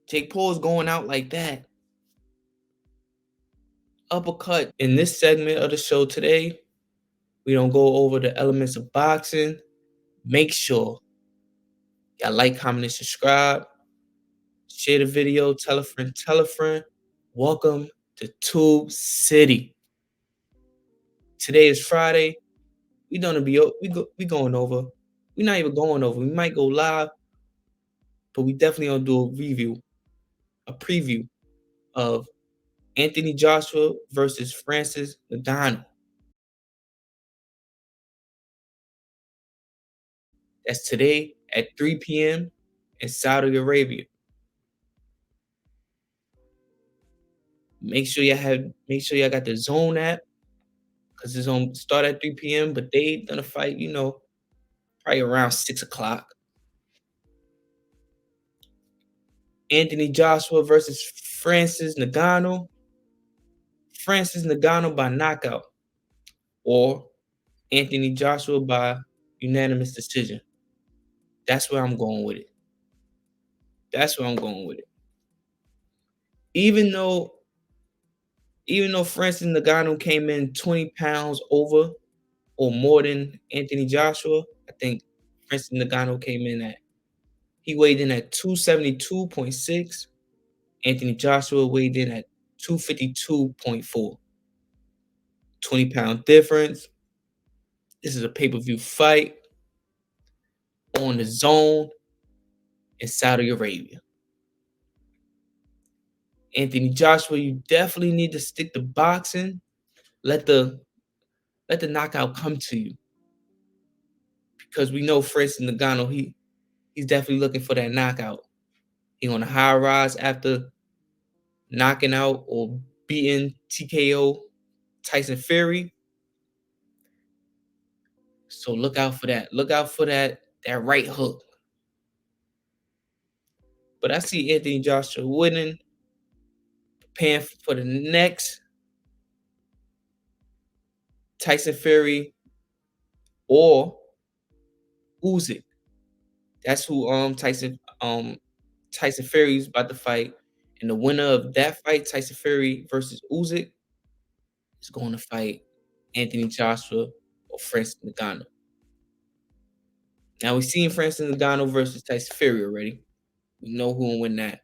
Jake Paul's going out like that. Uppercut. In this segment of the show today, we don't go over the elements of boxing. Make sure y'all like, comment, and subscribe. Share the video. Tell a friend. Tell a friend. Welcome to Tube City. Today is Friday. We going over. We're not even going over. We might go live, but we definitely gonna do a review, a preview of Anthony Joshua versus Francis Ngannou. That's today at 3 p.m. in Saudi Arabia. Make sure y'all got the Zone app because it's gonna start at 3 p.m. But they gonna fight, probably around 6 o'clock. Anthony Joshua versus Francis Ngannou. Francis Ngannou by knockout, or Anthony Joshua by unanimous decision. That's where I'm going with it. That's where I'm going with it. Even though Francis Ngannou came in 20 pounds over or more than Anthony Joshua, I think Francis Ngannou he weighed in at 272.6. Anthony Joshua weighed in at 252.4. 20-pound difference. This is a pay-per-view fight on the Zone in Saudi Arabia. Anthony Joshua, you definitely need to stick to boxing. Let the knockout come to you. Because we know Francis Ngannou, he's definitely looking for that knockout. He on a high rise after knocking out or beating TKO Tyson Fury. So look out for that. Look out for that right hook. But I see Anthony Joshua winning, preparing for the next Tyson Fury or Usyk. That's who Tyson Fury's about to fight. And the winner of that fight, Tyson Fury versus Usyk, is going to fight Anthony Joshua or Francis Ngannou. Now we've seen Francis Ngannou versus Tyson Fury already. We know who will win that.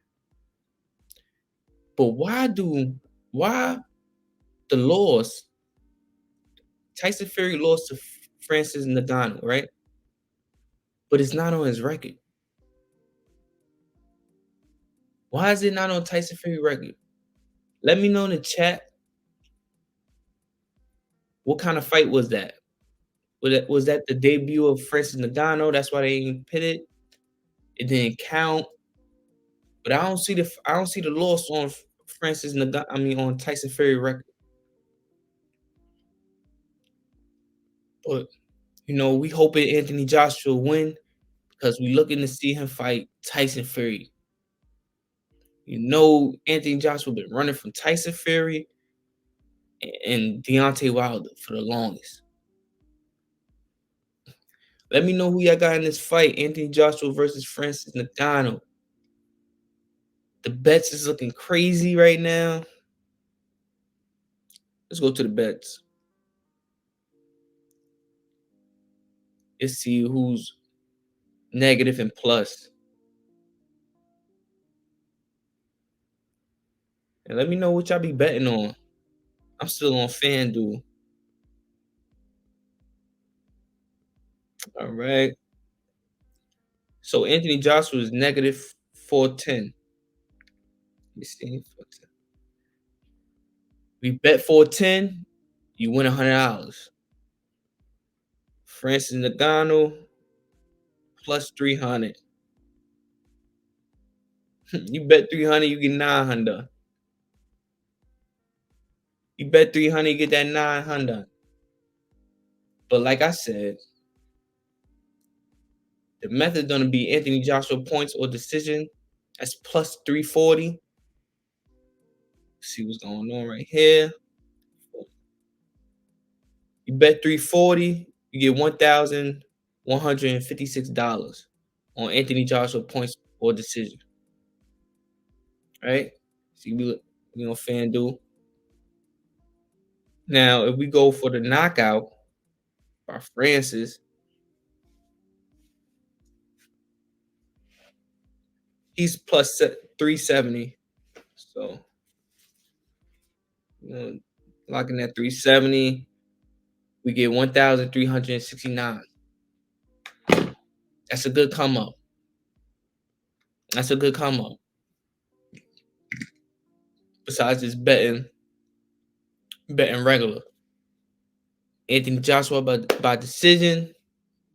But why the loss? Tyson Fury lost to Francis Ngannou, right? But it's not on his record. Why is it not on Tyson Fury record? Let me know in the chat. What kind of fight was that? Was that the debut of Francis Ngannou? That's why they didn't pit it. It didn't count. But I don't see the loss on on Tyson Fury record. But we hoping Anthony Joshua win because we looking to see him fight Tyson Fury. Anthony Joshua been running from Tyson Fury and Deontay Wilder for the longest. Let me know who y'all got in this fight. Anthony Joshua versus Francis Ngannou. The bets is looking crazy right now. Let's go to the bets. Let's see who's negative and plus. And let me know what y'all be betting on. I'm still on FanDuel. All right. So Anthony Joshua is negative 410. Let me see. 410. We bet 410, you win $100. Francis Ngannou plus 300. You bet 300, you get 900. You bet 300, you get that 900. But like I said, the method gonna be Anthony Joshua points or decision. That's plus 340. See what's going on right here. You bet 340, you get $1,156 on Anthony Joshua points or decision. right? See, we on FanDuel. Now, if we go for the knockout by Francis, he's plus 370. So, you know, locking at 370, we get 1,369. That's a good come up. That's a good come up. Besides just betting regular. Anthony Joshua by decision,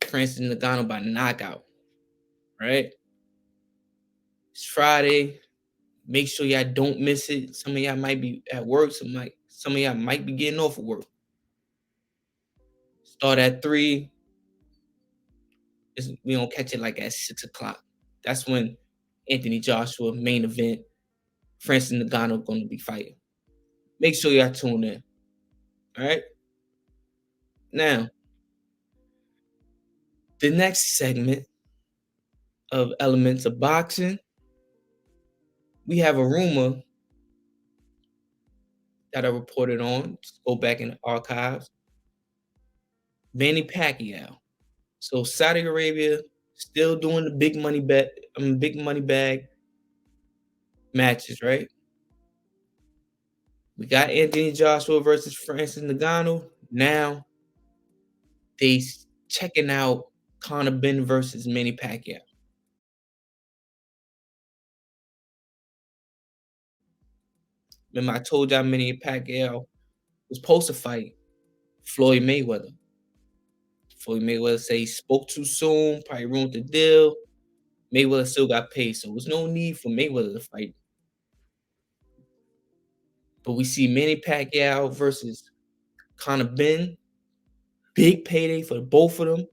Francis Ngannou by knockout. Right? It's Friday. Make sure y'all don't miss it. Some of y'all might be at work. Some of y'all might be getting off of work. Start at 3. We don't catch it like at 6 o'clock. That's when Anthony Joshua main event, Francis Ngannou going to be fighting. Make sure y'all tune in. All right. Now, the next segment of Elements of Boxing, we have a rumor that I reported on. Just go back in the archives. Manny Pacquiao. So Saudi Arabia still doing the big money bag matches, right? We got Anthony Joshua versus Francis Ngannou. Now they checking out Conor Benn versus Manny Pacquiao. Remember, I told y'all Manny Pacquiao was supposed to fight Floyd Mayweather. Floyd Mayweather say he spoke too soon, probably ruined the deal. Mayweather still got paid, so there's no need for Mayweather to fight. But we see Manny Pacquiao versus Conor Benn. Big payday for both of them.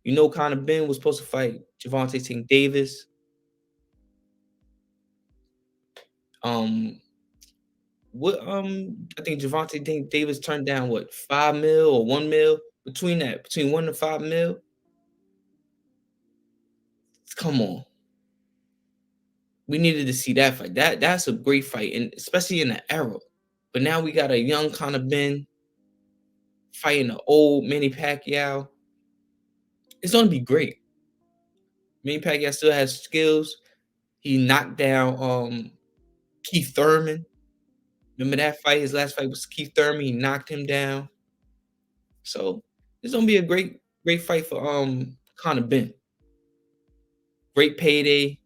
You know, Conor Benn was supposed to fight Gervonta Tank Davis. Um, I think Gervonta Tank Davis turned down what 5 mil or 1 mil between 1 and 5 mil. Come on, we needed to see that fight. That's a great fight, and especially in the era. But now we got a young Conor Benn fighting an old Manny Pacquiao. It's gonna be great. Manny Pacquiao still has skills. He knocked down Keith Thurman. Remember that fight? His last fight was Keith Thurman. He knocked him down. So it's gonna be a great fight for Conor Benn. Great payday.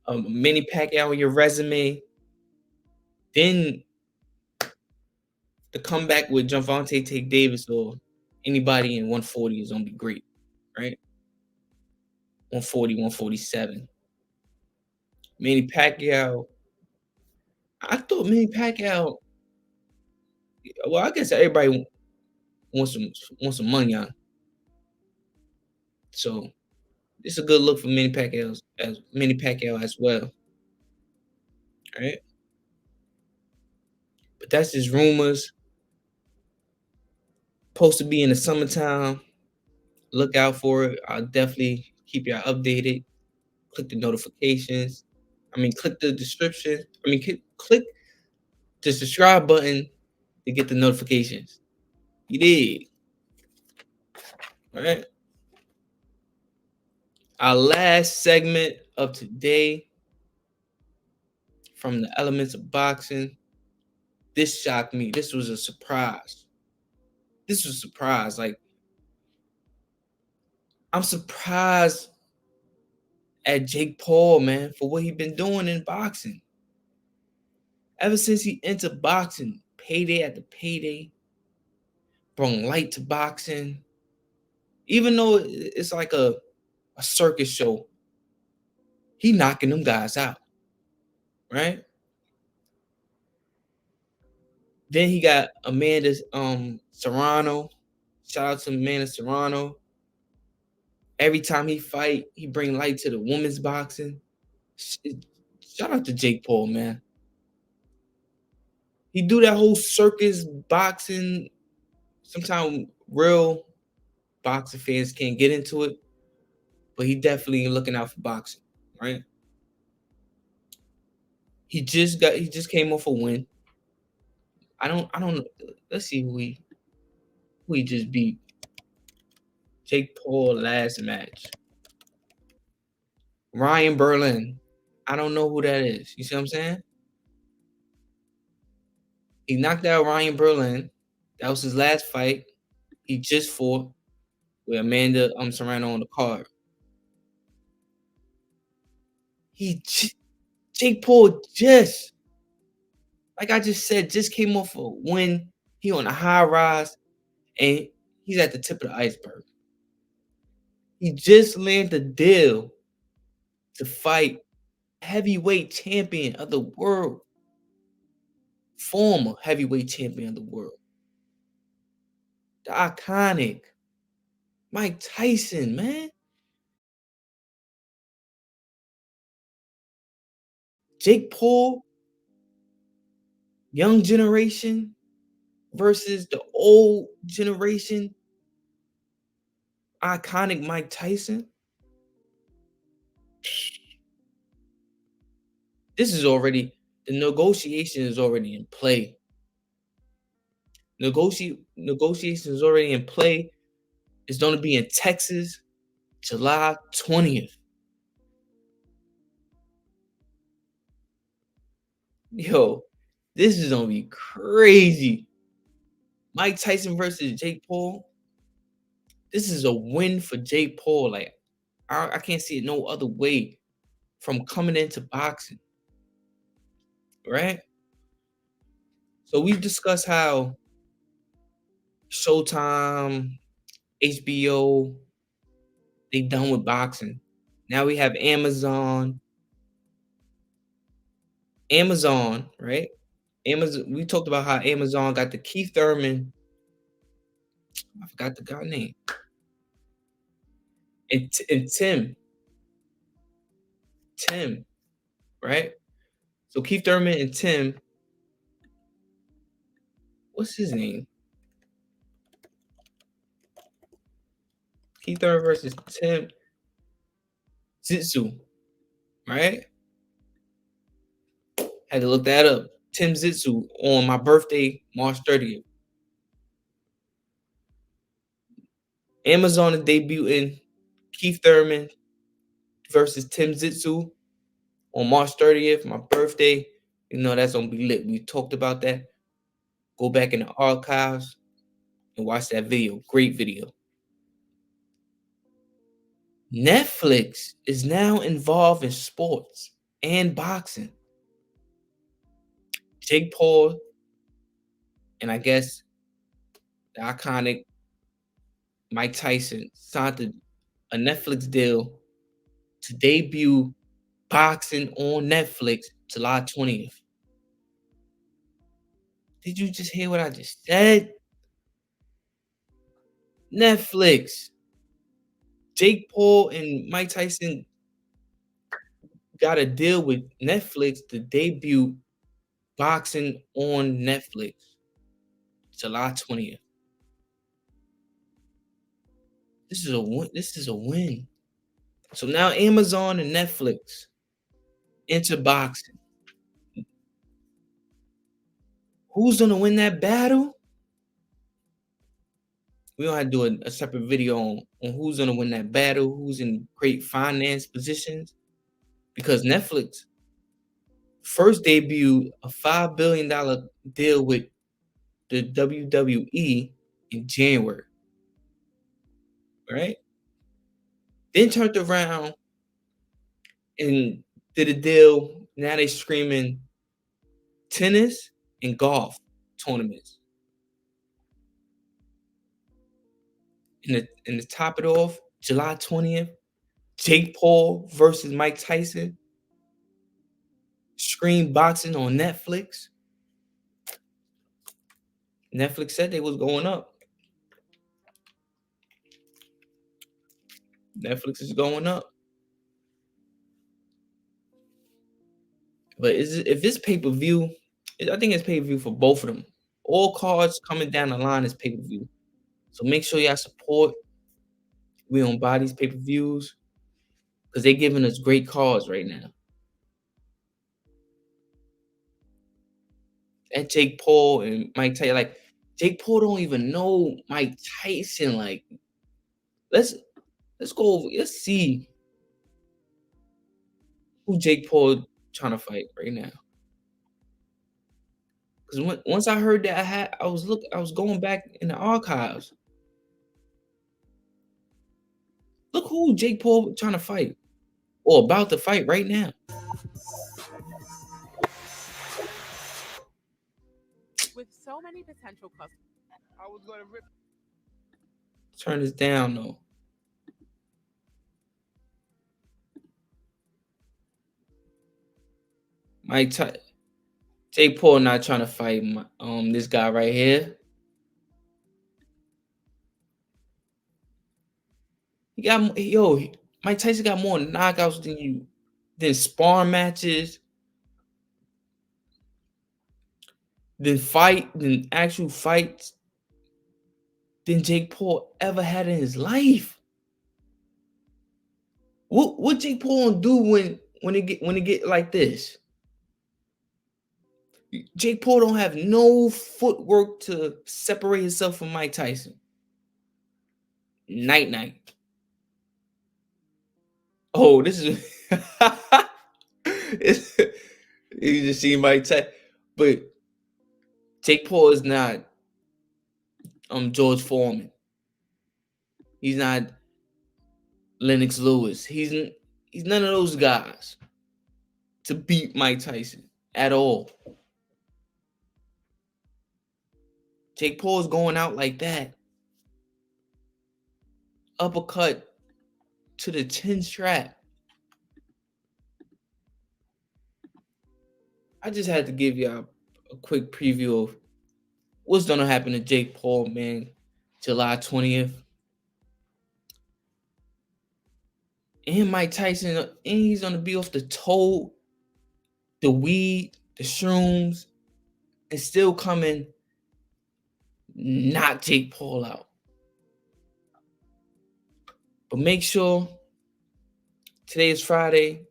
Manny Pacquiao on your resume. Then the comeback with Gervonta Tank Davis or anybody in 140 is gonna be great, right? 140, 147. Manny Pacquiao. I thought Manny Pacquiao. Well, I guess everybody wants some money on. So it's a good look for Manny Pacquiao as well. Right? But that's just rumors. Supposed to be in the summertime. Look out for it. I'll definitely keep y'all updated. Click the notifications. Click the description. Click the subscribe button to get the notifications. You did. All right. Our last segment of today from the Elements of Boxing. This shocked me. This was a surprise. Like, I'm surprised at Jake Paul, man, for what he been doing in boxing. Ever since he entered boxing, payday after payday, brought light to boxing. Even though it's like a circus show, he knocking them guys out, right? Then he got Amanda Serrano. Shout out to Amanda Serrano. Every time he fight, he bring light to the women's boxing. Shout out to Jake Paul, man. He do that whole circus boxing. Sometimes real boxing fans can't get into it, but he definitely looking out for boxing, right? He just came off a win. I don't know. Let's see who he just beat. Jake Paul last match. Ryan Berlin. I don't know who that is. You see what I'm saying? He knocked out Ryan Berlin. That was his last fight. He just fought with Amanda Serrano on the card. Jake Paul just, like I just said, just came off a win. He on a high rise, and he's at the tip of the iceberg. He just landed a deal to fight heavyweight champion of the world, former heavyweight champion of the world, the iconic Mike Tyson, man. Jake Paul, young generation versus the old generation, iconic Mike Tyson. This is already the negotiation is already in play. Negotiation is already in play. It's going to be in Texas, July 20th. Yo, this is going to be crazy. Mike Tyson versus Jake Paul. This is a win for Jake Paul. Like, I can't see it no other way from coming into boxing, right? So we've discussed how Showtime, HBO, they done with boxing. Now we have Amazon. Amazon, right? Amazon. We talked about how Amazon got the Keith Thurman. I forgot the guy name. And Tim, right? So Keith Thurman and Tim. What's his name? Keith Thurman versus Tim Zitsu, right? Had to look that up. Tim Zitsu on my birthday, March 30th. Amazon is debuting Keith Thurman versus Tim Zitsu on March 30th, my birthday. You know that's gonna be lit. We talked about that. Go back in the archives and watch that video. Great video. Netflix is now involved in sports and boxing. Jake Paul and I guess the iconic Mike Tyson signed a Netflix deal to debut boxing on Netflix July 20th. Did you just hear what I just said? Netflix. Jake Paul and Mike Tyson got a deal with Netflix to debut boxing on Netflix July 20th. This is a win. This is a win. So now Amazon and Netflix into boxing. Who's gonna win that battle? We don't have to do a separate video on who's gonna win that battle, who's in great finance positions. Because Netflix first debuted a $5 billion deal with the WWE in January, right? Then turned around and did a deal. Now they screaming tennis and golf tournaments. And to top it off, July 20th, Jake Paul versus Mike Tyson. Screen boxing on Netflix. Netflix said they was going up. Netflix is going up. But if it's pay-per-view, I think it's pay-per-view for both of them. All cards coming down the line is pay-per-view. So make sure y'all support. We on Bodies pay-per-views because they're giving us great cards right now. at Jake Paul and Mike Tyson. Like Jake Paul don't even know Mike Tyson. Like let's let's go over. Let's see who Jake Paul trying to fight right now. Because once I heard that, I was going back in the archives. Look who Jake Paul trying to fight or about to fight right now. With so many potential customers. I was going to rip. Turn this down though. Mike Ty- Jake Paul not trying to fight this guy right here. Mike Tyson got more knockouts than sparring matches, than actual fights than Jake Paul ever had in his life. What Jake Paul gonna do when it get like this? Jake Paul don't have no footwork to separate himself from Mike Tyson. Night night. Oh, this is you just see Mike Tyson, but Jake Paul is not George Foreman. He's not Lennox Lewis. He's none of those guys to beat Mike Tyson at all. Jake Paul's going out like that. Uppercut to the chin strap. I just had to give y'all a quick preview of what's gonna happen to Jake Paul, man, July 20th. And Mike Tyson, and he's gonna be off the toe, the weed, the shrooms, and still coming, knock Jake Paul out. But make sure today is Friday.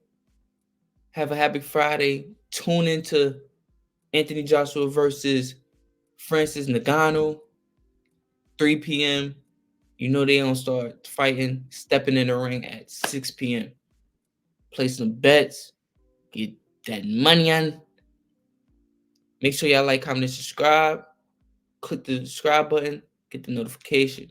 Have a happy Friday. Tune into Anthony Joshua versus Francis Ngannou, 3 p.m. You know they don't start fighting, stepping in the ring at 6 p.m. Play some bets, get that money on. Make sure y'all like, comment, and subscribe. Click the subscribe button, get the notification.